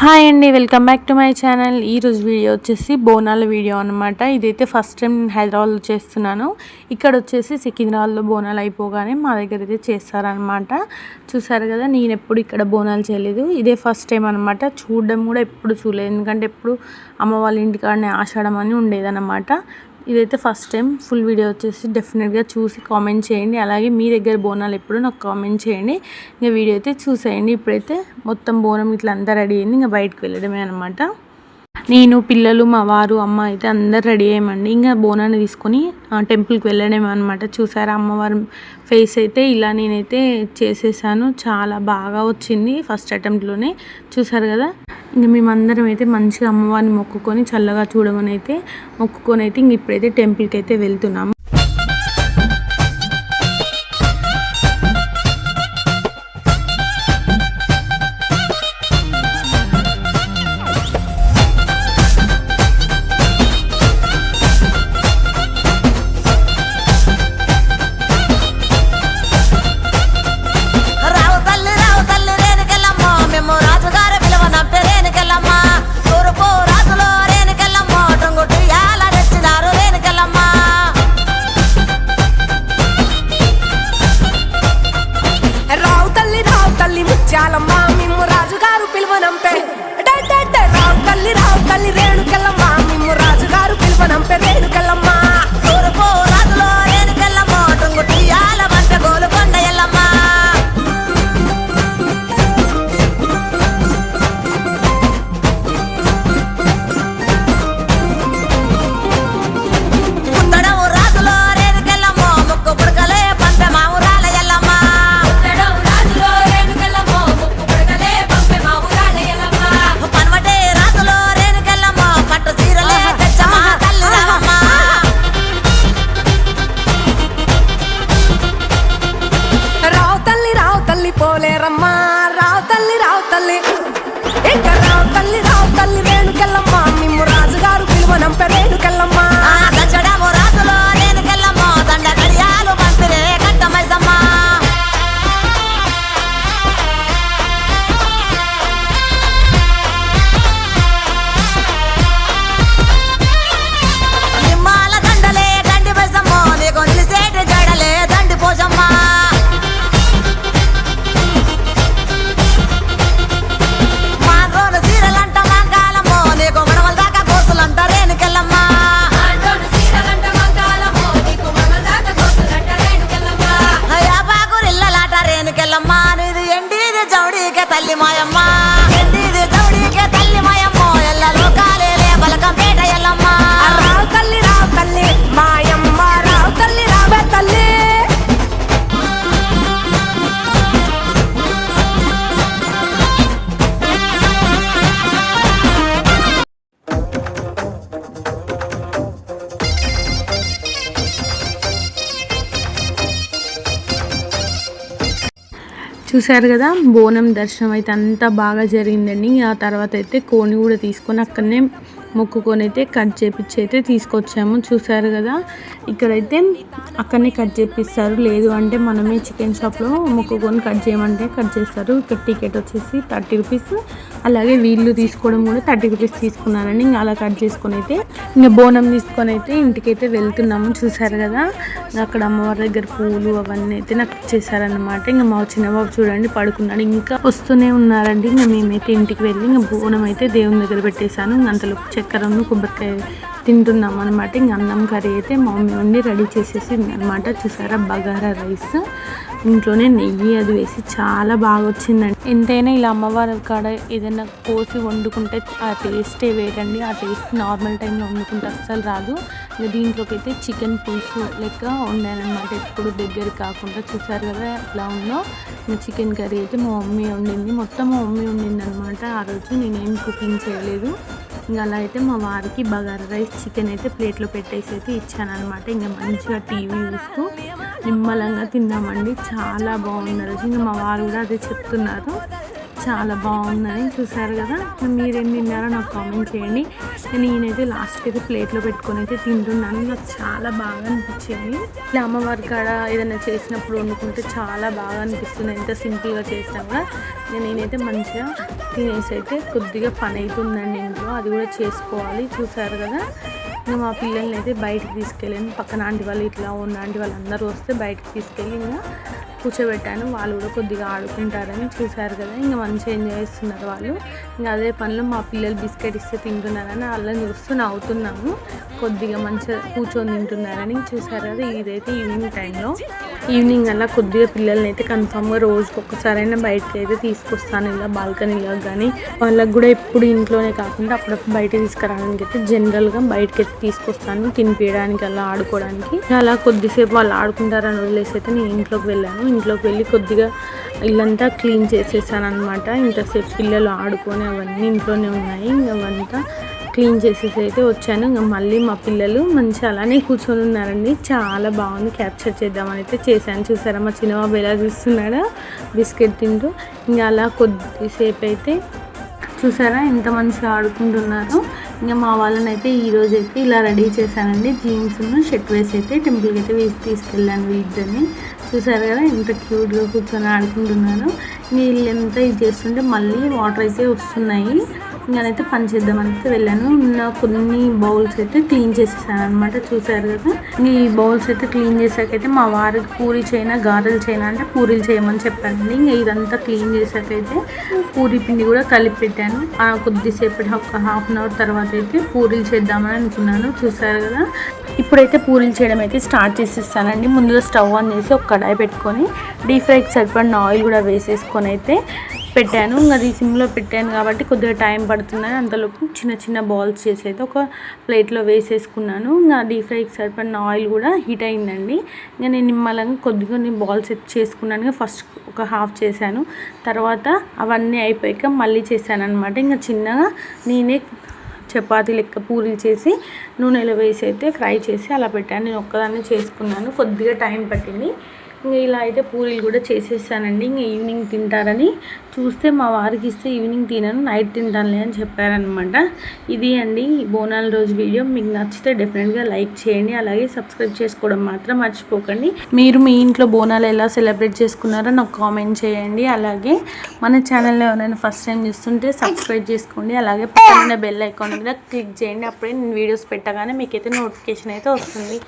Hi అండి, welcome back to my channel. ఈరోజు video వచ్చేసి బోనాల వీడియో అనమాట. ఇదైతే ఫస్ట్ టైం నేను హైదరాబాద్లో చేస్తున్నాను. ఇక్కడ వచ్చేసి సికింద్రాబాద్లో బోనాలు అయిపోగానే మా దగ్గర అయితే చేస్తారనమాట. చూసారు కదా, నేను ఎప్పుడు ఇక్కడ బోనాలు చేయలేదు, ఇదే ఫస్ట్ టైం అనమాట. చూడడం కూడా ఎప్పుడు చూడలేదు, ఎందుకంటే ఎప్పుడు అమ్మ వాళ్ళ ఇంటికాడనే ఆషాఢం అని ఉండేదన్నమాట. ఇదైతే ఫస్ట్ టైం. ఫుల్ వీడియో వచ్చేసి డెఫినెట్గా చూసి కామెంట్ చేయండి. అలాగే మీ దగ్గర బోనాలు ఎప్పుడు నాకు కామెంట్ చేయండి. ఇంకా వీడియో అయితే చూసేయండి. ఇప్పుడైతే మొత్తం బోనం ఇట్లా అంతా రెడీ అయింది, ఇంకా బయటకు వెళ్ళడమే అనమాట. నేను, పిల్లలు, మా వారు, అమ్మ అయితే అందరు రెడీ అయ్యామండి. ఇంకా బోనాన్ని తీసుకొని టెంపుల్కి వెళ్ళడమే అనమాట. చూసారా, అమ్మవారి ఫేస్ అయితే ఇలా నేనైతే చేసేసాను. చాలా బాగా వచ్చింది ఫస్ట్ అటెంప్ట్లోనే. చూసారు కదా, ఇంక మేమందరం అయితే మంచిగా అమ్మవారిని మొక్కుకొని చల్లగా చూడమని అయితే మొక్కుకొని అయితే ఇంక ఇప్పుడైతే టెంపుల్కి అయితే వెళ్తున్నాము. చూసారు కదా, బోనం దర్శనం అయితే అంతా బాగా జరిగిందండి. ఆ తర్వాత అయితే కోని కూడా తీసుకొని అక్కడనే మొక్కుకొని అయితే కట్ చేపించి అయితే తీసుకొచ్చాము. చూసారు కదా, ఇక్కడైతే అక్కడనే కట్ చేపిస్తారు, లేదు అంటే మనమే చికెన్ షాప్లో మొక్కుకొని కట్ చేయమంటే కట్ చేస్తారు. ఇక్కడ టికెట్ వచ్చేసి 30 రూపీస్. అలాగే వీళ్ళు తీసుకోవడం కూడా 30 రూపీస్ తీసుకున్నారండి. ఇంకా అలా కట్ చేసుకొని అయితే ఇంకా బోనం తీసుకొని అయితే ఇంటికైతే వెళ్తున్నాము. చూసారు కదా, అక్కడ అమ్మవారి దగ్గర పూలు అవన్నీ అయితే నాకు ఇచ్చేసారనమాట. ఇంకా మా చిన్నబాబు చూడండి పడుకున్నాడు, ఇంకా వస్తూనే ఉన్నారండి. ఇంకా మేమైతే ఇంటికి వెళ్ళి ఇంకా బోనం అయితే దేవుని దగ్గర పెట్టేశాను. అంతలో చక్కెరను కొబ్బరికాయ తింటున్నాం అనమాట. ఇంక అన్నం కర్రీ అయితే మా మమ్మీ వండి రెడీ చేసేసింది అనమాట. చూసారా, బగారా రైస్ ఇంట్లోనే నెయ్యి అది వేసి చాలా బాగా వచ్చిందండి. ఎంతైనా ఇలా అమ్మవారి కాడ ఏదైనా కోసి వండుకుంటే ఆ టేస్టే వేరండి. ఆ టేస్ట్ నార్మల్ టైంలో వండుకుంటే అస్సలు రాదు. దీంట్లోకి అయితే చికెన్ పులుసు లెక్క వండానమాట, ఎప్పుడు దగ్గర కాకుండా. చూసారు కదా ఎట్లా ఉందో. చికెన్ కర్రీ అయితే మా మమ్మీ వండింది, మొత్తం మా మమ్మీ వండింది అనమాట. ఆ రోజు నేనేం కుకింగ్ చేయలేదు. ఇంకా అలా అయితే మా వారికి బగారా రైస్ చికెన్ అయితే ప్లేట్లో పెట్టేసి అయితే ఇచ్చాను అనమాట. ఇంకా మంచిగా టీవీ చూస్తూ నిమ్మలంగా తిన్నామండి. చాలా బాగున్నారు. ఇంకా మా వారు కూడా అదే చెప్తున్నారు. చాలా బాగుందని చూసారు కదా. మీరేం తిన్నారో నాకు కామెంట్ చేయండి. నేనైతే లాస్ట్కి అయితే ప్లేట్లో పెట్టుకొని అయితే తింటున్నాను. నాకు చాలా బాగా అనిపించింది. ఇలా అమ్మవారి కాడ ఏదైనా చేసినప్పుడు వండుకుంటే చాలా బాగా అనిపిస్తుంది. ఎంత సింపుల్గా చేసినా కూడా నేనైతే మంచిగా తినేసి అయితే కొద్దిగా పని అవుతుందండి ఇంట్లో, అది కూడా చేసుకోవాలి. చూసారు కదా, ఇంకా మా పిల్లల్ని అయితే బయటకు తీసుకెళ్ళాను. పక్కన ఆంటీ వాళ్ళు ఇట్లా ఉన్న ఆంటీ వాళ్ళు అందరూ వస్తే బయటకు తీసుకెళ్ళి ఇంకా కూర్చోబెట్టాను. వాళ్ళు కూడా కొద్దిగా ఆడుకుంటారని. చూసారు కదా, ఇంకా మంచిగా ఎంజాయ్ చేస్తున్నారు వాళ్ళు. ఇంకా అదే పనిలో మా పిల్లలు బిస్కెట్ ఇస్తే తింటున్నారని వాళ్ళని చూస్తూ నవ్వుతున్నాము. కొద్దిగా మంచిగా కూర్చొని తింటున్నారని. చూసారు కదా, ఇదైతే ఈవినింగ్ టైంలో. ఈవినింగ్ అలా కొద్దిగా పిల్లల్ని అయితే కన్ఫామ్గా రోజుకి ఒక్కసారైనా బయటకి అయితే తీసుకొస్తాను, ఇలా బాల్కనీలో కానీ. వాళ్ళకి కూడా ఎప్పుడు ఇంట్లోనే కాకుండా అప్పుడప్పుడు బయట తీసుకురావడానికి అయితే జనరల్గా బయటకి అయితే తీసుకొస్తాను, తినిపించడానికి అలా ఆడుకోవడానికి. అలా కొద్దిసేపు వాళ్ళు ఆడుకుంటారని వదిలేసి అయితే నేను ఇంట్లోకి వెళ్ళాను. ఇంట్లోకి వెళ్ళి కొద్దిగా ఇల్లంతా క్లీన్ చేసేసాను అనమాట. ఇంతసేపు పిల్లలు ఆడుకొని అవన్నీ ఇంట్లోనే ఉన్నాయి. ఇంకా అవంతా క్లీన్ చేసేసి అయితే వచ్చాను. ఇంకా మళ్ళీ మా పిల్లలు మంచిగా అలానే కూర్చొని ఉన్నారండి. చాలా బాగుంది, క్యాప్చర్ చేద్దామని అయితే చేశాను. చూసారా మా చిన్నబాబు ఎలా చూస్తున్నాడో బిస్కెట్ తింటూ. ఇంకా అలా కొద్దిసేపు అయితే చూసారా ఎంత మంచిగా ఆడుకుంటున్నారు. ఇంకా మా వాళ్ళని అయితే ఈరోజు అయితే ఇలా రెడీ చేశానండి. జీన్స్ను షర్ట్ వేసి అయితే టెంపుల్కి అయితే తీసుకెళ్ళాను వీళ్ళని. చూసారు కదా ఎంత క్యూట్గా కూర్చొని ఆడుకుంటున్నారు. వీళ్ళు ఎంత ఇది చేస్తుంటే మళ్ళీ వాటర్ అయితే వస్తున్నాయి. ఇంకనైతే పని చేద్దామని అయితే వెళ్ళాను. నా కొన్ని బౌల్స్ అయితే క్లీన్ చేసేసాను అనమాట. చూసారు కదా, ఈ బౌల్స్ అయితే క్లీన్ చేసాకైతే మా వారికి పూరి చేయనా గారెలు చేయనా అంటే పూరీలు చేయమని చెప్పానండి. ఇంకా ఇదంతా క్లీన్ చేసాకైతే పూరి పిండి కూడా కలిపి పెట్టాను. కొద్దిసేపటి ఒక హాఫ్ అన్ అవర్ తర్వాత అయితే పూరీలు చేద్దామని అనుకున్నాను. చూసారు కదా, ఇప్పుడైతే పూరీలు చేయడం అయితే స్టార్ట్ చేసేస్తానండి. ముందుగా స్టవ్ ఆన్ చేసి ఒక కడాయి పెట్టుకొని డీప్ ఫ్రైకి సరిపడిన ఆయిల్ కూడా వేసేసుకొని అయితే పెట్టాను. ఇంకా అది సిమ్లో పెట్టాను కాబట్టి కొద్దిగా టైం పడుతుందని అంతలోపు చిన్న చిన్న బాల్స్ చేసి అయితే ఒక ప్లేట్లో వేసేసుకున్నాను. ఇంకా డీప్ ఫ్రైకి సరిపడిన ఆయిల్ కూడా హీట్ అయిందండి. ఇంకా నేను నిమ్మలంగా కొద్దిగా బాల్స్ చేసుకున్నాను. ఫస్ట్ ఒక హాఫ్ చేశాను, తర్వాత అవన్నీ అయిపోయాక మళ్ళీ చేశాను అనమాట. ఇంకా చిన్నగా నేనే చపాతీ లెక్క పూరీలు చేసి నూనెలో వేసి అయితే ఫ్రై చేసి అలా పెట్టాను. నేను ఒక్కదాన్ని చేసుకున్నాను, కొద్దిగా టైం పట్టింది. ఇంకా ఇలా అయితే పూరీలు కూడా చేసేసానండి. ఇంకా ఈవినింగ్ తింటారని చూస్తే మా వారికి ఇస్తే ఈవినింగ్ తినను, నైట్ తింటానులే అని చెప్పారనమాట. ఇది అండి బోనాల రోజు వీడియో. మీకు నచ్చితే డెఫినెట్గా లైక్ చేయండి, అలాగే సబ్స్క్రైబ్ చేసుకోవడం మాత్రం మర్చిపోకండి. మీరు మీ ఇంట్లో బోనాలు ఎలా సెలబ్రేట్ చేసుకున్నారో నాకు కామెంట్ చేయండి. అలాగే మన ఛానల్లో ఎవరైనా ఫస్ట్ టైం చూస్తుంటే సబ్స్క్రైబ్ చేసుకోండి, అలాగే పక్కన బెల్ ఐకాన్ కూడా క్లిక్ చేయండి. అప్పుడే నేను వీడియోస్ పెట్టగానే మీకైతే నోటిఫికేషన్ అయితే వస్తుంది.